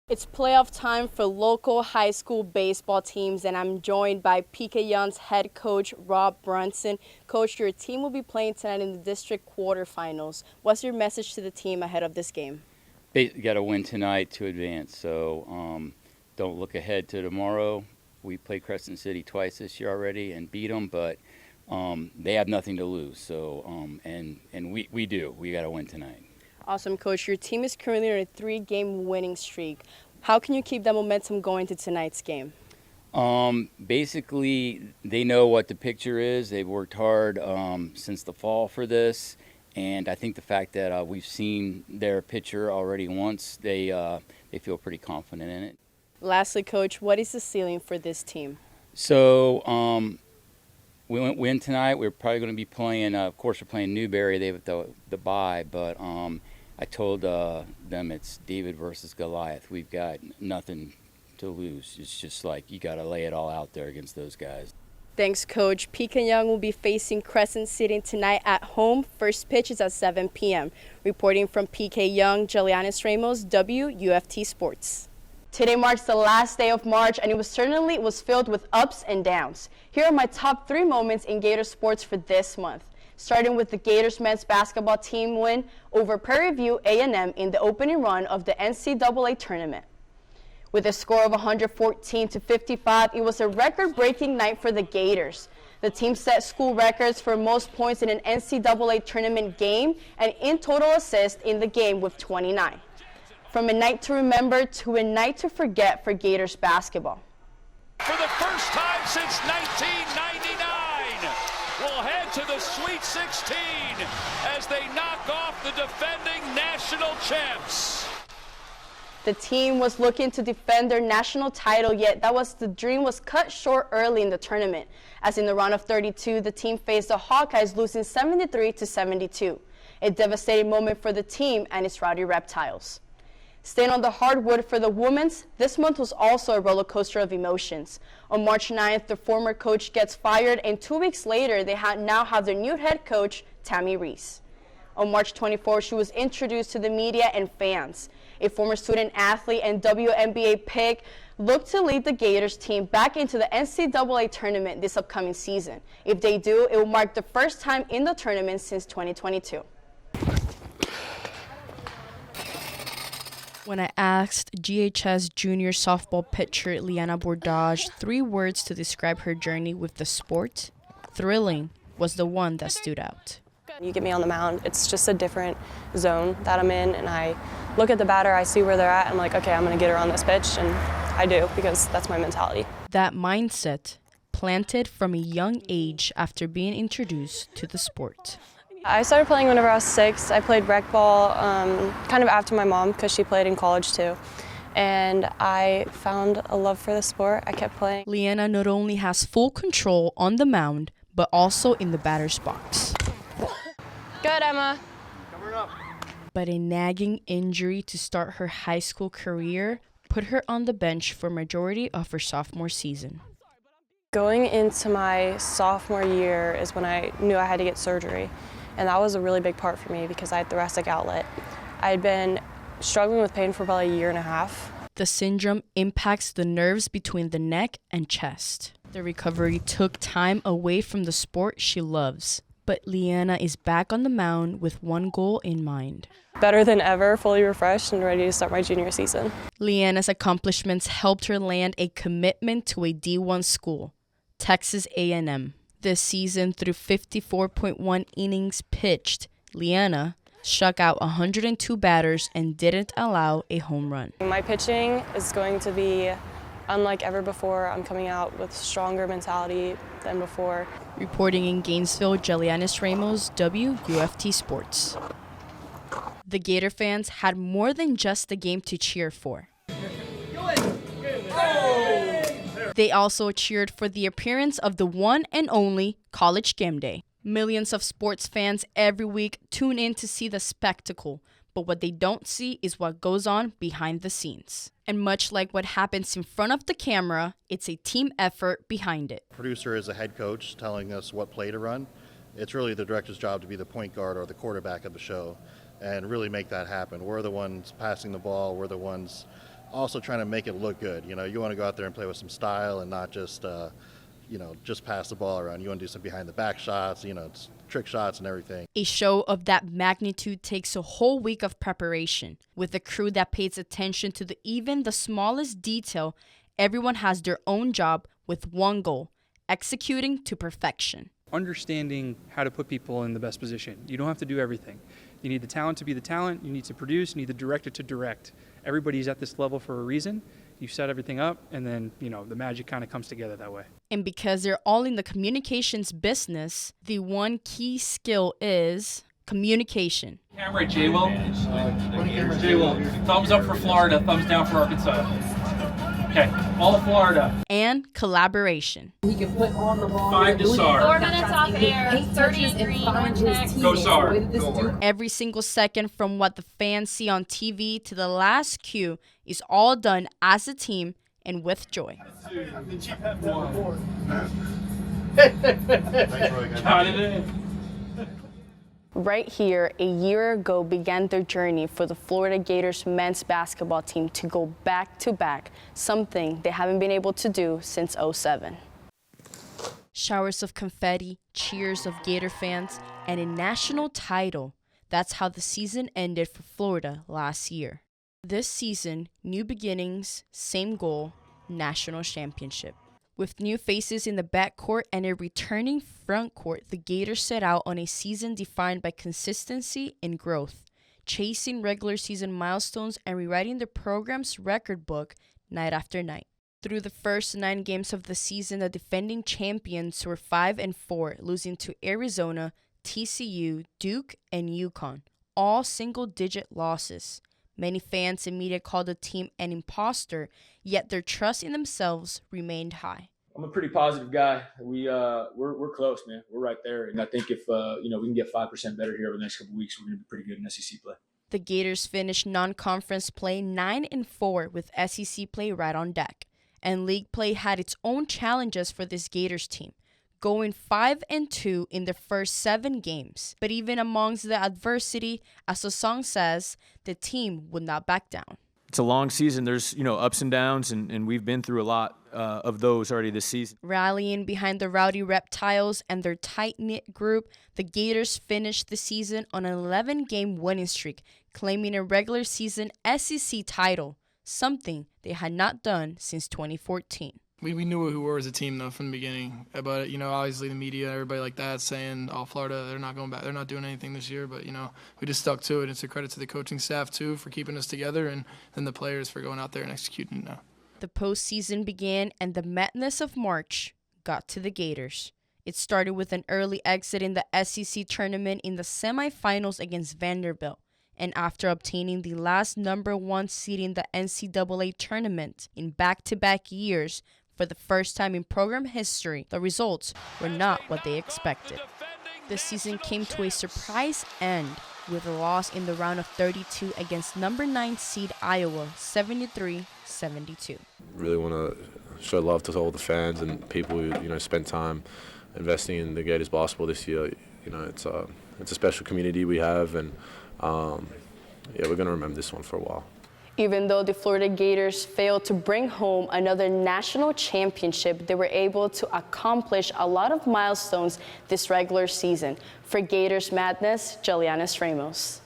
It's playoff time for local high school baseball teams, and I'm joined by PK Yon's head coach, Rob Brunson. Coach, your team will be playing tonight in the district quarterfinals. What's your message to the team ahead of this game? You got to win tonight to advance, so don't look ahead to tomorrow. We played Crescent City twice this year already and beat them, but they have nothing to lose. So and we do. We got to win tonight. Awesome, Coach. Your team is currently on a 3-game winning streak. How can you keep that momentum going to tonight's game? Basically, they know what the picture is. They've worked hard since the fall for this, and I think the fact that we've seen their pitcher already once, they feel pretty confident in it. Lastly, Coach, what is the ceiling for this team? So we win tonight. We're probably going to be playing. Of course, we're playing Newberry. They have the bye, but I told them it's David versus Goliath. We've got nothing to lose. It's just like you got to lay it all out there against those guys. Thanks, Coach. PK Young will be facing Crescent City tonight at home. First pitch is at 7 p.m. Reporting from PK Young, Jelianys, Ramos, WUFT Sports. Today marks the last day of March, and it was filled with ups and downs. Here are my top 3 moments in Gator sports for this month. Starting with the Gators men's basketball team win over Prairie View A&M in the opening run of the NCAA tournament. With a score of 114-55, it was a record-breaking night for the Gators. The team set school records for most points in an NCAA tournament game and in total assists in the game with 29. From a night to remember to a night to forget for Gators basketball. For the first time since 1999, we'll head to the Sweet 16 as they knock off the defending national champs. The team was looking to defend their national title, yet the dream was cut short early in the tournament. As in the round of 32, the team faced the Hawkeyes, losing 73-72. A devastating moment for the team and its Rowdy Reptiles. Staying on the hardwood for the women's, this month was also a roller coaster of emotions. On March 9th, the former coach gets fired, and 2 weeks later, they now have their new head coach, Tammy Reese. On March 24th, she was introduced to the media and fans. A former student athlete and WNBA pick looked to lead the Gators team back into the NCAA tournament this upcoming season. If they do, it will mark the first time in the tournament since 2022. When I asked GHS junior softball pitcher Liana Bordage 3 words to describe her journey with the sport, thrilling was the one that stood out. You get me on the mound, it's just a different zone that I'm in, and I look at the batter, I see where they're at, and I'm like, okay, I'm going to get her on this pitch, and I do, because that's my mentality. That mindset planted from a young age after being introduced to the sport. I started playing whenever I was 6. I played rec ball kind of after my mom because she played in college too. And I found a love for the sport. I kept playing. Liana not only has full control on the mound, but also in the batter's box. Good, Emma. Coming up. But a nagging injury to start her high school career put her on the bench for majority of her sophomore season. Going into my sophomore year is when I knew I had to get surgery. And that was a really big part for me because I had thoracic outlet. I had been struggling with pain for about a year and a half. The syndrome impacts the nerves between the neck and chest. The recovery took time away from the sport she loves. But Liana is back on the mound with one goal in mind. Better than ever, fully refreshed and ready to start my junior season. Liana's accomplishments helped her land a commitment to a D1 school, Texas A&M. This season, through 54.1 innings pitched, Liana struck out 102 batters and didn't allow a home run. My pitching is going to be unlike ever before. I'm coming out with stronger mentality than before. Reporting in Gainesville, Jelianys, Ramos, WUFT Sports. The Gator fans had more than just the game to cheer for. They also cheered for the appearance of the one and only College Game Day. Millions of sports fans every week tune in to see the spectacle, but what they don't see is what goes on behind the scenes. And much like what happens in front of the camera, it's a team effort behind it. Producer is a head coach telling us what play to run. It's really the director's job to be the point guard or the quarterback of the show and really make that happen. We're the ones passing the ball. We're the ones also trying to make it look good. You know, you want to go out there and play with some style and not just, just pass the ball around. You want to do some behind the back shots, trick shots and everything. A show of that magnitude takes a whole week of preparation. With a crew that pays attention to even the smallest detail, everyone has their own job with one goal: executing to perfection. Understanding how to put people in the best position. You don't have to do everything. You need the talent to be the talent. You need to produce. You need the director to direct. Everybody's at this level for a reason. You set everything up, and then, the magic kind of comes together that way. And because they're all in the communications business, the one key skill is communication. Camera, J-Will. J-Will. Thumbs up for Florida, thumbs down for Arkansas. Okay, all of Florida. And collaboration. He can put on the ball. 5 to SAR. 4 minutes off air, 30 green, Go SAR. Every single second, from what the fans see on TV to the last cue, is all done as a team and with joy. Got it in. Right here, a year ago, began their journey for the Florida Gators men's basketball team to go back-to-back, something they haven't been able to do since '07. Showers of confetti, cheers of Gator fans, and a national title. That's how the season ended for Florida last year. This season, new beginnings, same goal, national championship. With new faces in the backcourt and a returning front court, the Gators set out on a season defined by consistency and growth, chasing regular season milestones and rewriting the program's record book night after night. Through the first 9 games of the season, the defending champions were 5-4, losing to Arizona, TCU, Duke, and UConn, all single-digit losses. Many fans and media called the team an imposter, yet their trust in themselves remained high. I'm a pretty positive guy. We're close, man. We're right there, and I think if we can get 5% better here over the next couple of weeks, we're going to be pretty good in SEC play. The Gators finished non-conference play 9-4 with SEC play right on deck, and league play had its own challenges for this Gators team, going 5-2 in their first 7 games. But even amongst the adversity, as the song says, the team would not back down. It's a long season. There's, ups and downs, and we've been through a lot of those already this season. Rallying behind the Rowdy Reptiles and their tight-knit group, the Gators finished the season on an 11-game winning streak, claiming a regular season SEC title, something they had not done since 2014. We knew who we were as a team, though, from the beginning. But, obviously the media, everybody like that saying, Florida, they're not going back. They're not doing anything this year. But, we just stuck to it. It's a credit to the coaching staff, too, for keeping us together, and then the players for going out there and executing now. The postseason began, and the madness of March got to the Gators. It started with an early exit in the SEC tournament in the semifinals against Vanderbilt. And after obtaining the last #1 seed in the NCAA tournament in back-to-back years, for the first time in program history, the results were not what they expected. The season came to a surprise end with a loss in the round of 32 against #9 seed Iowa, 73-72. Really want to show love to all the fans and people who spent time investing in the Gators basketball this year. It's a special community we have, and we're going to remember this one for a while. Even though the Florida Gators failed to bring home another national championship, they were able to accomplish a lot of milestones this regular season. For Gators Madness, Jelianys Ramos.